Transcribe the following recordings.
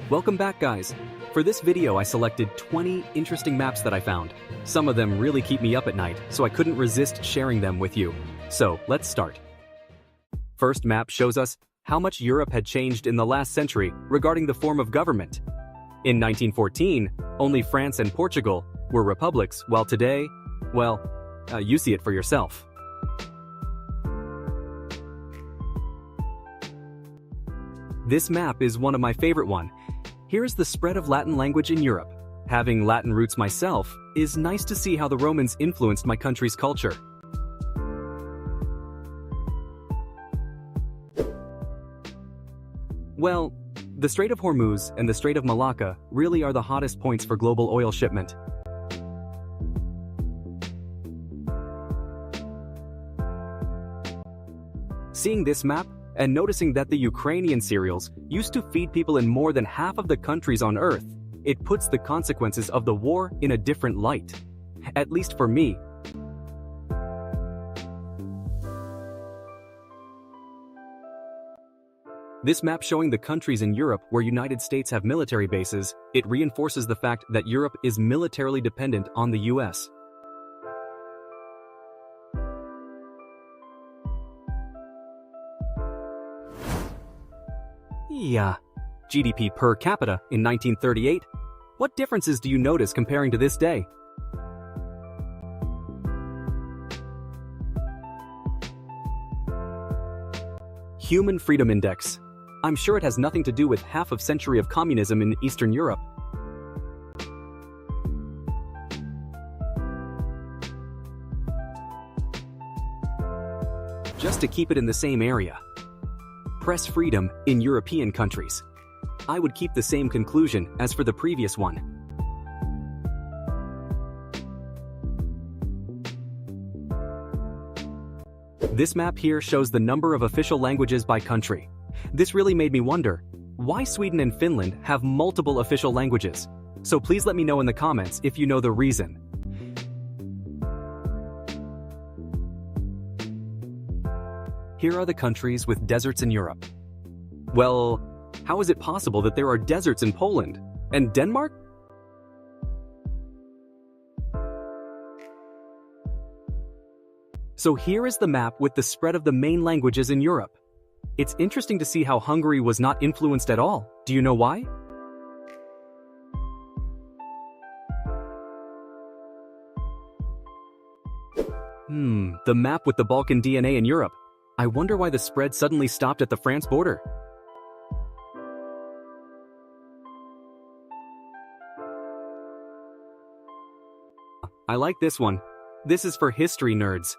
Welcome back, guys. For this video I selected 20 interesting maps that I found. Some of them really keep me up at night, so I couldn't resist sharing them with you. So let's start. First map shows us how much Europe had changed in the last century regarding the form of government. In 1914, only France and Portugal were republics, while today, well, you see it for yourself. This map is one of my favorite one. Here's the spread of Latin language in Europe. Having Latin roots myself, is nice to see how the Romans influenced my country's culture. Well, the Strait of Hormuz and the Strait of Malacca really are the hottest points for global oil shipment. Seeing this map, and noticing that the Ukrainian cereals used to feed people in more than half of the countries on Earth, it puts the consequences of the war in a different light. At least for me. This map showing the countries in Europe where United States have military bases, it reinforces the fact that Europe is militarily dependent on the US. Yeah, GDP per capita in 1938. What differences do you notice comparing to this day? Human Freedom Index. I'm sure it has nothing to do with half a century of communism in Eastern Europe. Just to keep it in the same area. Press freedom in European countries. I would keep the same conclusion as for the previous one. This map here shows the number of official languages by country. This really made me wonder, why Sweden and Finland have multiple official languages? So please let me know in the comments if you know the reason. Here are the countries with deserts in Europe. Well, how is it possible that there are deserts in Poland and Denmark? So here is the map with the spread of the main languages in Europe. It's interesting to see how Hungary was not influenced at all. Do you know why? The map with the Balkan DNA in Europe. I wonder why the spread suddenly stopped at the France border. I like this one. This is for history nerds.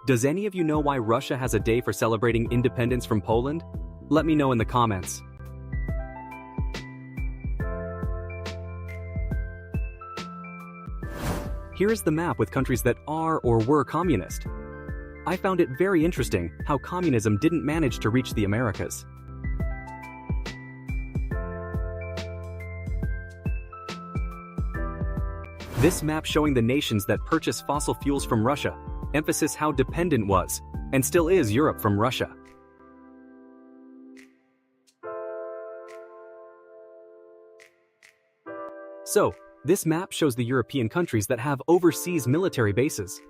Does any of you know why Russia has a day for celebrating independence from Poland? Let me know in the comments. Here is the map with countries that are or were communist. I found it very interesting how communism didn't manage to reach the Americas. This map showing the nations that purchase fossil fuels from Russia, emphasis how dependent was, and still is Europe from Russia. So, this map shows the European countries that have overseas military bases.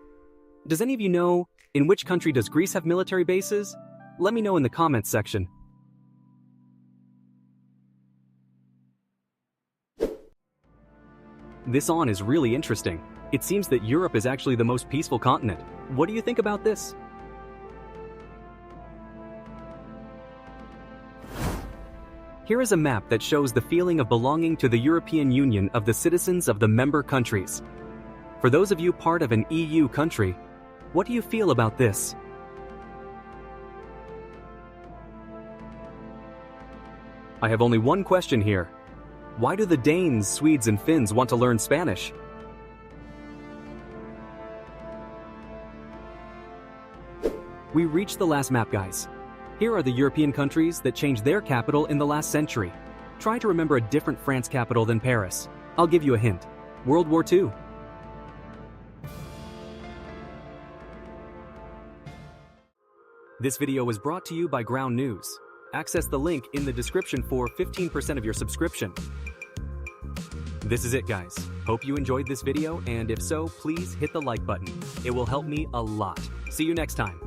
Does any of you know, in which country does Greece have military bases? Let me know in the comments section. This on is really interesting. It seems that Europe is actually the most peaceful continent. What do you think about this? Here is a map that shows the feeling of belonging to the European Union of the citizens of the member countries. For those of you part of an EU country, what do you feel about this? I have only one question here. Why do the Danes, Swedes, and Finns want to learn Spanish? We reached the last map, guys. Here are the European countries that changed their capital in the last century. Try to remember a different France capital than Paris. I'll give you a hint. World War II. This video was brought to you by Ground News. Access the link in the description for 15% of your subscription. This is it, guys. Hope you enjoyed this video, and if so, please hit the like button. It will help me a lot. See you next time.